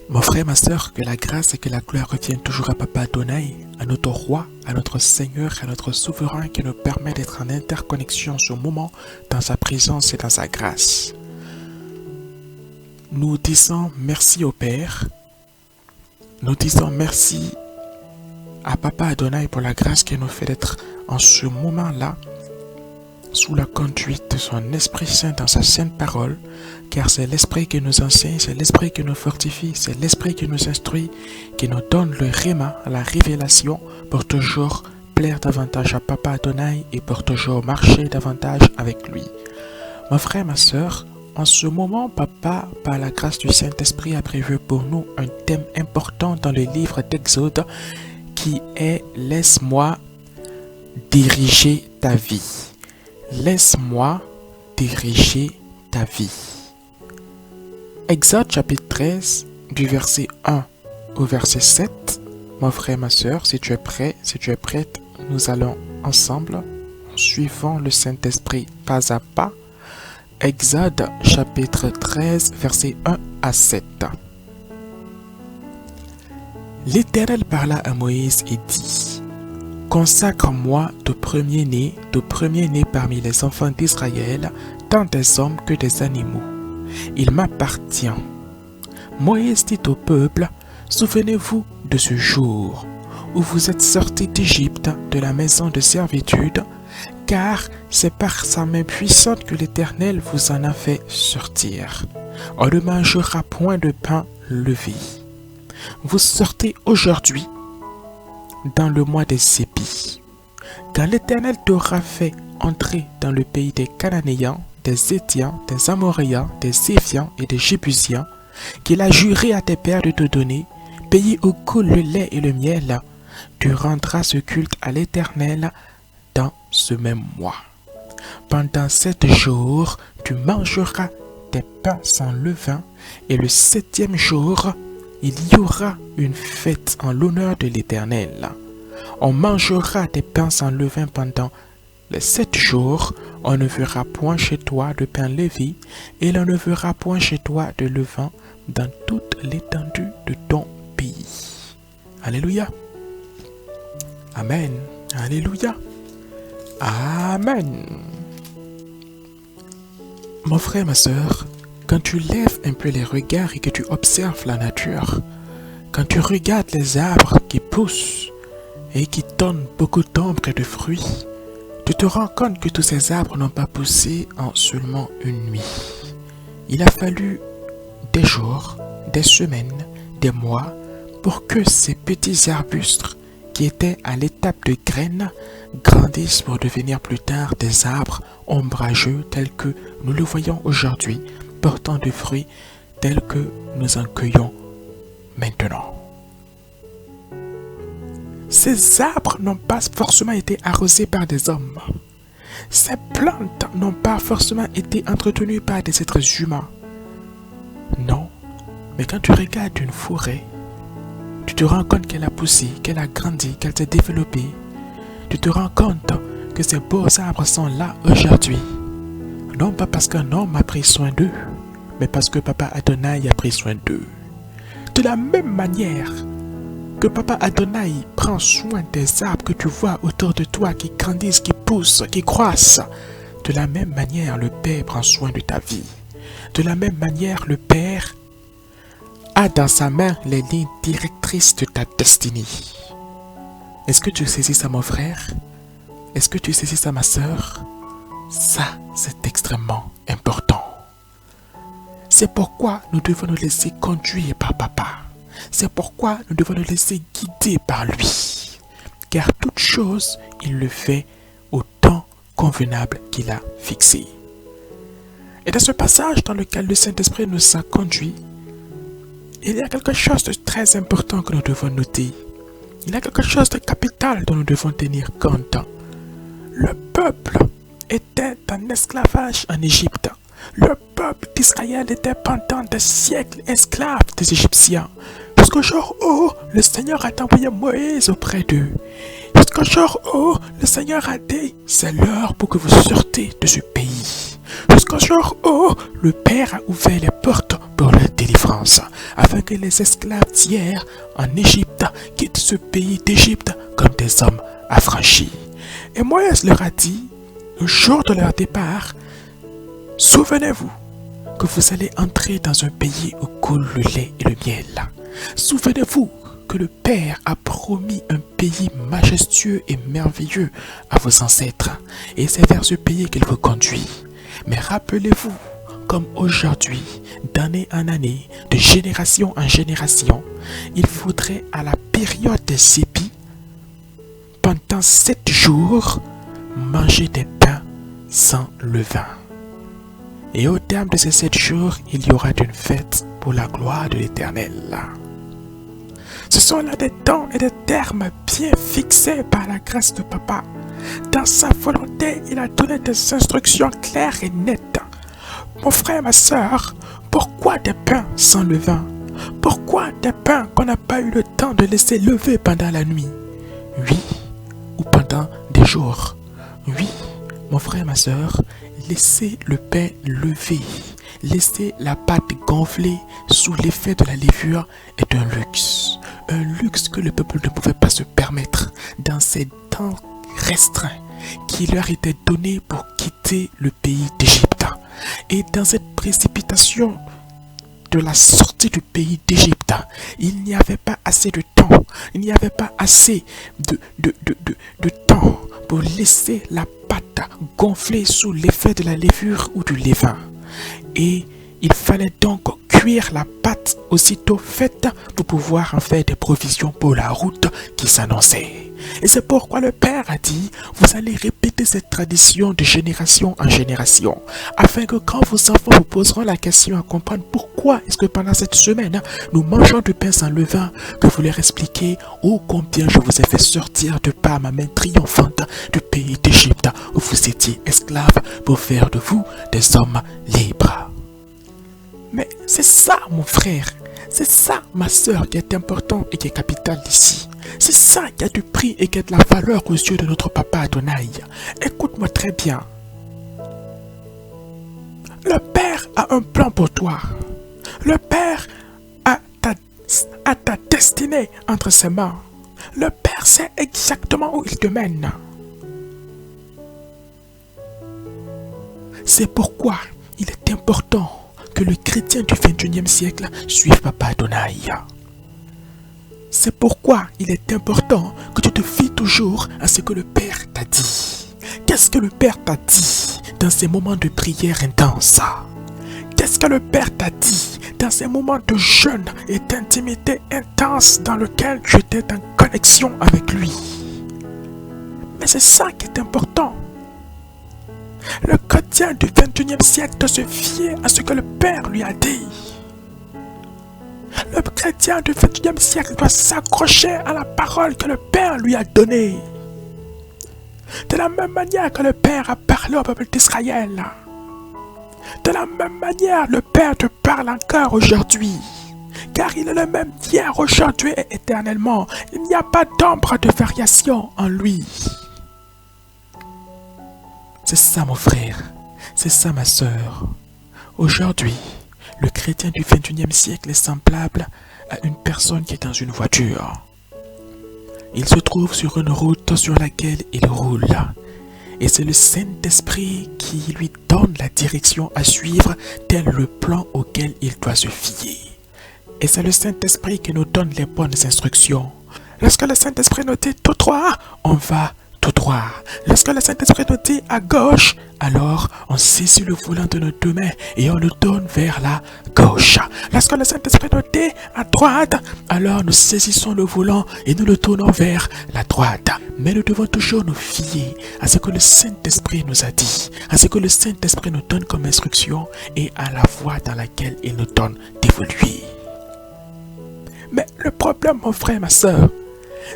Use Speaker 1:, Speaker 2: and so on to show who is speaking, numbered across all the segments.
Speaker 1: Mon frère, ma sœur, que la grâce et que la gloire reviennent toujours à Papa Adonai, à notre roi, à notre Seigneur, à notre souverain qui nous permet d'être en interconnexion en ce moment dans sa présence et dans sa grâce. Nous disons merci au Père, nous disons merci à Papa Adonai pour la grâce qu'il nous fait d'être en ce moment-là sous la conduite de son Esprit Saint dans sa sainte parole, car c'est l'Esprit qui nous enseigne, c'est l'Esprit qui nous fortifie, c'est l'Esprit qui nous instruit, qui nous donne le réma, la révélation, pour toujours plaire davantage à Papa Adonai et pour toujours marcher davantage avec lui. Mon frère, ma sœur, en ce moment, Papa, par la grâce du Saint-Esprit, a prévu pour nous un thème important dans le livre d'Exode qui est « Laisse-moi diriger ta vie ». Laisse-moi diriger ta vie. Exode chapitre 13, du verset 1 au verset 7. Mon frère, ma sœur, si tu es prêt, si tu es prête, nous allons ensemble, en suivant le Saint-Esprit pas à pas. Exode chapitre 13, verset 1 à 7. L'Éternel parla à Moïse et dit: Consacre-moi de premier-né parmi les enfants d'Israël, tant des hommes que des animaux. Il m'appartient. Moïse dit au peuple: Souvenez-vous de ce jour où vous êtes sortis d'Égypte, de la maison de servitude, car c'est par sa main puissante que l'Éternel vous en a fait sortir. On ne mangera point de pain levé. Vous sortez aujourd'hui dans le mois des épis. Quand l'Éternel t'aura fait entrer dans le pays des Cananéens, des Hétiens, des Amoréens, des Éviens et des Jébusiens, qu'il a juré à tes pères de te donner, pays où coule le lait et le miel, tu rendras ce culte à l'Éternel dans ce même mois. Pendant 7 jours, tu mangeras des pains sans levain, et le 7e jour, il y aura une fête en l'honneur de l'Éternel. On mangera des pains sans levain pendant les 7 jours. On ne verra point chez toi de pain levé, et l'on ne verra point chez toi de levain dans toute l'étendue de ton pays. Alléluia. Amen. Alléluia. Amen. Mon frère, ma sœur, quand tu lèves un peu les regards et que tu observes la nature, quand tu regardes les arbres qui poussent et qui donnent beaucoup d'ombre et de fruits, tu te rends compte que tous ces arbres n'ont pas poussé en seulement une nuit. Il a fallu des jours, des semaines, des mois pour que ces petits arbustes qui étaient à l'étape de graines grandissent pour devenir plus tard des arbres ombrageux tels que nous le voyons aujourd'hui, portant de fruits tels que nous en cueillons maintenant. Ces arbres n'ont pas forcément été arrosés par des hommes. Ces plantes n'ont pas forcément été entretenues par des êtres humains. Non, mais quand tu regardes une forêt, tu te rends compte qu'elle a poussé, qu'elle a grandi, qu'elle s'est développée. Tu te rends compte que ces beaux arbres sont là aujourd'hui. Non pas parce qu'un homme a pris soin d'eux, mais parce que Papa Adonai a pris soin d'eux. De la même manière que Papa Adonai prend soin des arbres que tu vois autour de toi, qui grandissent, qui poussent, qui croissent, de la même manière le Père prend soin de ta vie. De la même manière le Père a dans sa main les lignes directrices de ta destinée. Est-ce que tu saisis ça, mon frère? Est-ce que tu saisis ça, ma sœur? Ça, c'est extrêmement important. C'est pourquoi nous devons nous laisser conduire par Papa. C'est pourquoi nous devons nous laisser guider par lui. Car toute chose, il le fait au temps convenable qu'il a fixé. Et dans ce passage dans lequel le Saint-Esprit nous a conduits, il y a quelque chose de très important que nous devons noter. Il y a quelque chose de capital dont nous devons tenir compte. Le peuple était en esclavage en Égypte. Le peuple d'Israël était pendant des siècles esclaves des Égyptiens. Jusqu'au jour où le Seigneur a envoyé Moïse auprès d'eux. Jusqu'au jour où le Seigneur a dit: c'est l'heure pour que vous sortez de ce pays. Jusqu'au jour où le Père a ouvert les portes pour leur dire: délivrance, afin que les esclaves d'hier en Égypte quittent ce pays d'Égypte comme des hommes affranchis. Et Moïse leur a dit, le jour de leur départ, souvenez-vous que vous allez entrer dans un pays où coule le lait et le miel. Souvenez-vous que le Père a promis un pays majestueux et merveilleux à vos ancêtres, et c'est vers ce pays qu'il vous conduit. Mais rappelez-vous, comme aujourd'hui, d'année en année, de génération en génération, il faudrait à la période des épis, pendant 7 jours, manger des pains sans levain. Et au terme de ces 7 jours, il y aura une fête pour la gloire de l'Éternel. Ce sont là des temps et des termes bien fixés par la grâce de Papa. Dans sa volonté, il a donné des instructions claires et nettes. Mon frère, ma soeur, pourquoi des pains sans levain? Pourquoi des pains qu'on n'a pas eu le temps de laisser lever pendant la nuit? Oui, ou pendant des jours. Oui, mon frère, ma soeur, laissez le pain lever. Laisser la pâte gonfler sous l'effet de la levure est un luxe. Un luxe que le peuple ne pouvait pas se permettre dans ces temps restreints qui leur étaient donnés pour quitter le pays d'Égypte. Et dans cette précipitation de la sortie du pays d'Égypte, il n'y avait pas assez de temps, il n'y avait pas assez de temps pour laisser la pâte gonfler sous l'effet de la levure ou du levain. Et il fallait donc cuire la pâte aussitôt faite pour pouvoir en faire des provisions pour la route qui s'annonçait. Et c'est pourquoi le Père a dit, vous allez répéter cette tradition de génération en génération, afin que quand vos enfants vous poseront la question à comprendre pourquoi est-ce que pendant cette semaine, nous mangeons du pain sans levain, que vous leur expliquez, oh combien je vous ai fait sortir de par ma main triomphante du pays d'Égypte, où vous étiez esclaves, pour faire de vous des hommes libres. Mais c'est ça, mon frère, c'est ça, ma soeur, qui est important et qui est capital ici. C'est ça qui a du prix et qui a de la valeur aux yeux de notre papa Adonai. Écoute-moi très bien. Le Père a un plan pour toi. Le Père a ta destinée entre ses mains. Le Père sait exactement où il te mène. C'est pourquoi il est important que le chrétien du 21e siècle suive Papa Adonai. C'est pourquoi il est important que tu te fies toujours à ce que le Père t'a dit. Qu'est-ce que le Père t'a dit dans ces moments de prière intense? Qu'est-ce que le Père t'a dit dans ces moments de jeûne et d'intimité intense dans lesquels tu étais en connexion avec lui? Mais c'est ça qui est important. Le chrétien du 21e siècle doit se fier à ce que le Père lui a dit. Le chrétien du 21e siècle doit s'accrocher à la parole que le Père lui a donnée. De la même manière que le Père a parlé au peuple d'Israël. De la même manière, le Père te parle encore aujourd'hui. Car il est le même hier, aujourd'hui et éternellement. Il n'y a pas d'ombre de variation en lui. C'est ça, mon frère. C'est ça, ma soeur. Aujourd'hui, le chrétien du 21e siècle est semblable à une personne qui est dans une voiture. Il se trouve sur une route sur laquelle il roule. Et c'est le Saint-Esprit qui lui donne la direction à suivre tel le plan auquel il doit se fier. Et c'est le Saint-Esprit qui nous donne les bonnes instructions. Lorsque le Saint-Esprit nous dit tout droit, on va tout droit. Lorsque le Saint-Esprit nous dit à gauche, alors on saisit le volant de nos deux mains et on le tourne vers la gauche. Lorsque le Saint-Esprit nous dit à droite, alors nous saisissons le volant et nous le tournons vers la droite. Mais nous devons toujours nous fier à ce que le Saint-Esprit nous a dit, à ce que le Saint-Esprit nous donne comme instruction et à la voie dans laquelle il nous donne d'évoluer. Mais le problème, mon frère, ma soeur,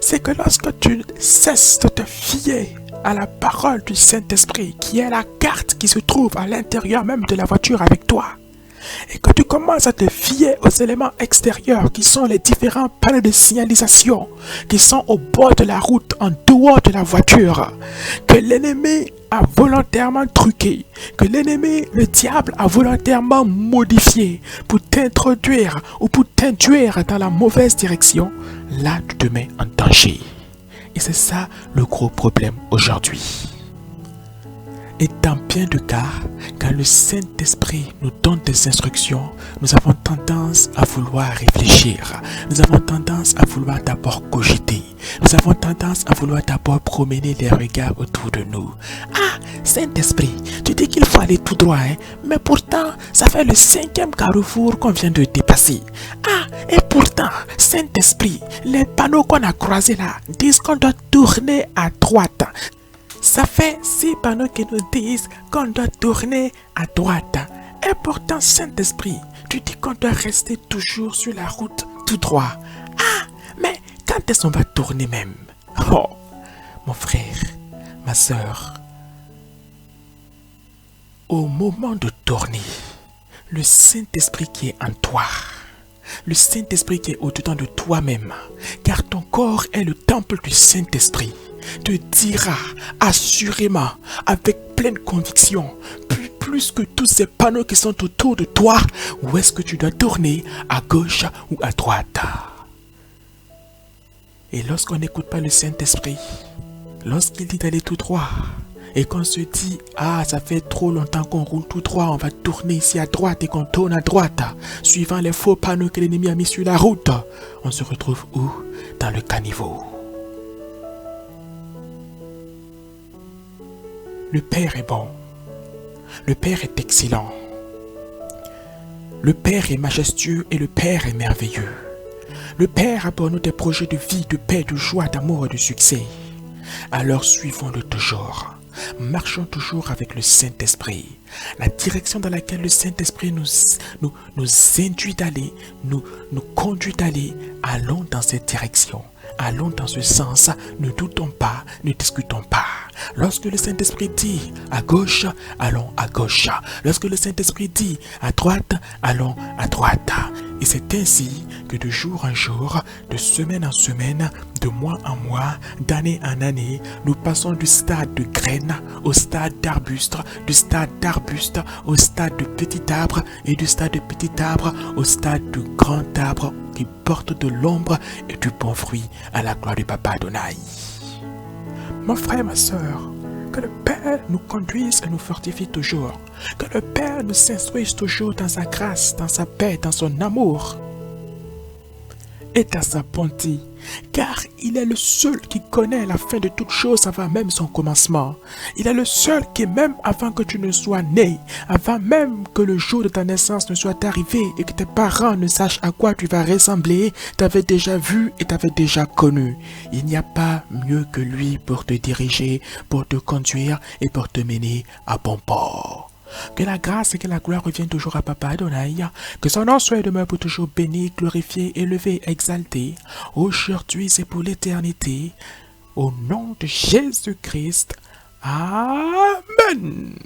Speaker 1: c'est que lorsque tu cesses de te fier à la parole du Saint-Esprit, qui est la carte qui se trouve à l'intérieur même de la voiture avec toi, et que tu commences à te fier aux éléments extérieurs qui sont les différents panneaux de signalisation qui sont au bord de la route, en dehors de la voiture, que l'ennemi a volontairement truqué, que l'ennemi, le diable, a volontairement modifié pour t'introduire ou pour t'induire dans la mauvaise direction, là tu te mets en danger. Et c'est ça le gros problème aujourd'hui. Et dans bien de cas, quand le Saint-Esprit nous donne des instructions, nous avons tendance à vouloir réfléchir. Nous avons tendance à vouloir d'abord cogiter. Nous avons tendance à vouloir d'abord promener les regards autour de nous. Ah, Saint-Esprit, tu dis qu'il faut aller tout droit, hein? Mais pourtant, ça fait le 5e carrefour qu'on vient de dépasser. Ah, et pourtant, Saint-Esprit, les panneaux qu'on a croisés là disent qu'on doit tourner à droite. Ça fait 6 panneaux qui nous disent qu'on doit tourner à droite. Et pourtant, Saint-Esprit, tu dis qu'on doit rester toujours sur la route tout droit. Ah, mais quand est-ce qu'on va tourner même? Oh, mon frère, ma soeur, au moment de tourner, le Saint-Esprit qui est en toi, le Saint-Esprit qui est au-dedans de toi-même, car ton corps est le temple du Saint-Esprit, te dira assurément, avec pleine conviction, plus que tous ces panneaux qui sont autour de toi, où est-ce que tu dois tourner, à gauche ou à droite. Et lorsqu'on n'écoute pas le Saint-Esprit, lorsqu'il dit d'aller tout droit, et qu'on se dit, ah, ça fait trop longtemps qu'on roule tout droit, on va tourner ici à droite et qu'on tourne à droite, suivant les faux panneaux que l'ennemi a mis sur la route, on se retrouve où? Dans le caniveau. Le Père est bon. Le Père est excellent. Le Père est majestueux et le Père est merveilleux. Le Père a pour nous des projets de vie, de paix, de joie, d'amour et de succès. Alors suivons-le toujours. Marchons toujours avec le Saint-Esprit. La direction dans laquelle le Saint-Esprit nous induit d'aller, nous conduit d'aller, allons dans cette direction. Allons dans ce sens, ne doutons pas, ne discutons pas. Lorsque le Saint-Esprit dit à gauche, allons à gauche. Lorsque le Saint-Esprit dit à droite, allons à droite. Et c'est ainsi que de jour en jour, de semaine en semaine, de mois en mois, d'année en année, nous passons du stade de graine au stade d'arbuste, du stade d'arbuste au stade de petit arbre et du stade de petit arbre au stade de grand arbre qui porte de l'ombre et du bon fruit à la gloire du Papa Adonai. Mon frère, ma soeur, que le Père nous conduise et nous fortifie toujours. Que le Père nous instruise toujours dans sa grâce, dans sa paix, dans son amour et dans sa bonté. Car il est le seul qui connaît la fin de toutes choses avant même son commencement. Il est le seul qui, même avant que tu ne sois né, avant même que le jour de ta naissance ne soit arrivé et que tes parents ne sachent à quoi tu vas ressembler, t'avait déjà vu et t'avait déjà connu. Il n'y a pas mieux que lui pour te diriger, pour te conduire et pour te mener à bon port. Que la grâce et que la gloire reviennent toujours à Papa Adonai, que son nom soit et demeure pour toujours béni, glorifié, élevé, exalté, aujourd'hui et pour l'éternité, au nom de Jésus-Christ. Amen.